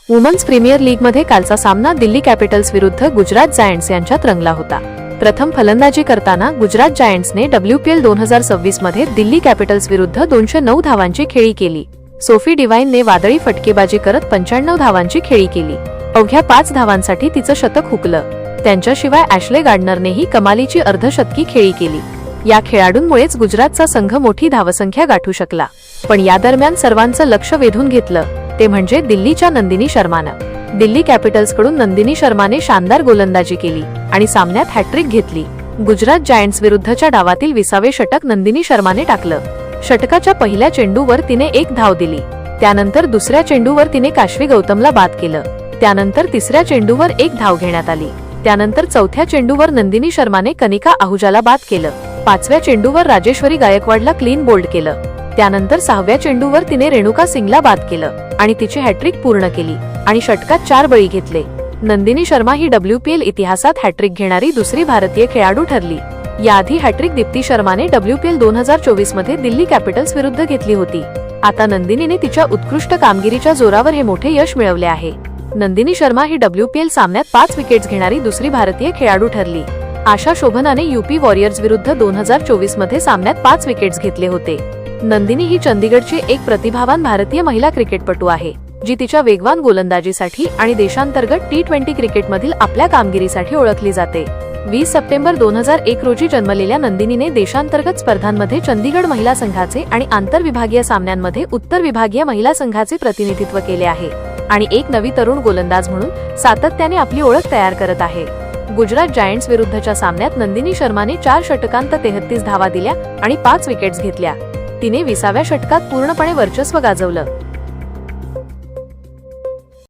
Women's premier लीगमध्ये कालचा सामना दिल्ली कॅपिटल्स विरुद्ध गुजरात जायंट्स यांच्यात रंगला होता। प्रथम फलंदाजी करताना गुजरात जायंट्सने WPL 2026 मध्ये दिल्ली कॅपिटल्स विरुद्ध 209 धावांची खेळी केली। सोफी डिवाइनने वादळी फटकेबाजी करत 95 धावांची खेळी केली। अवघ्या 5 धावांसाठी तिचं शतक हुकलं। त्यांच्याशिवाय ॲशले गार्डनरनेही कमालीची अर्धशतकी खेळी केली। या खेळाडूंमुळेच गुजरातचा संघ मोठी धावसंख्या गाठू शकला। पण या दरम्यान सर्वांचं लक्ष वेधून घेतलं ते म्हणजे दिल्लीच्या नंदिनी शर्मानं। दिल्ली कॅपिटल्सकडून नंदिनी शर्माने शानदार गोलंदाजी केली आणि सामन्यात हॅट्रिक घेतली। गुजरात जायंट्स विरुद्धच्या डावातील 20वे षटक नंदिनी शर्माने टाकलं। षटकाच्या पहिल्या चेंडूवर तिने 1 धाव दिली। त्यानंतर दुसऱ्या चेंडूवर तिने काशवी गौतमला बाद केलं। त्यानंतर तिसऱ्या चेंडूवर 1 धाव घेण्यात आली। त्यानंतर चौथ्या चेंडूवर नंदिनी शर्माने कनिका आहुजाला बाद केलं। 5व्या चेंडूवर राजेश्वरी गायकवाडला क्लीन बोल्ड केलं। त्यानंतर 6व्या चेंडूवर तिने रेणुका सिंगला बाद केलं आणि तिची हॅट्रिक पूर्ण केली आणि षटकात 4 बळी घेतले। नंदिनी शर्मा ही WPL इतिहासात हॅट्रिक घेणारी दुसरी भारतीय खेळाडू ठरली। याआधी हॅट्रिक दीप्ती शर्माने WPL 2024 मध्ये दिल्ली कॅपिटल्स विरुद्ध घेतली होती। आता नंदिनीने तिच्या उत्कृष्ट कामगिरीच्या जोरावर हे मोठे यश मिळवले आहे। नंदिनी शर्मा ही WPL सामन्यात 5 विकेट्स घेणारी दुसरी भारतीय खेळाडू ठरली। आशा शोभनाने UP वॉरियर्स विरुद्ध 2024 मध्ये सामन्यात 5 विकेट्स घेतले होते। नंदिनी ही चंदीगडची एक प्रतिभावान भारतीय महिला क्रिकेटपटू आहे, जी तिच्या वेगवान गोलंदाजीसाठी आणि देशांतर्गत T20 क्रिकेटमधील आपल्या कामगिरीसाठी ओळखली जाते। 20 सप्टेंबर 2001 रोजी जन्मलेल्या नंदिनीने देशांतर्गत स्पर्धांमध्ये चंदीगड महिला संघाचे आणि आंतरविभागीय सामन्यांमध्ये उत्तर विभागीय महिला संघाचे प्रतिनिधित्व केले आहे आणि एक नवी तरुण गोलंदाज म्हणून सातत्याने आपली ओळख तयार करत आहे। गुजरात जायंट्स विरुद्धच्या सामन्यात नंदिनी शर्माने 4 षटकांत 33 धावा दिल्या आणि 5 विकेट्स घेतल्या। तिने 20व्या षटकात पूर्णपणे वर्चस्व गाजवलं।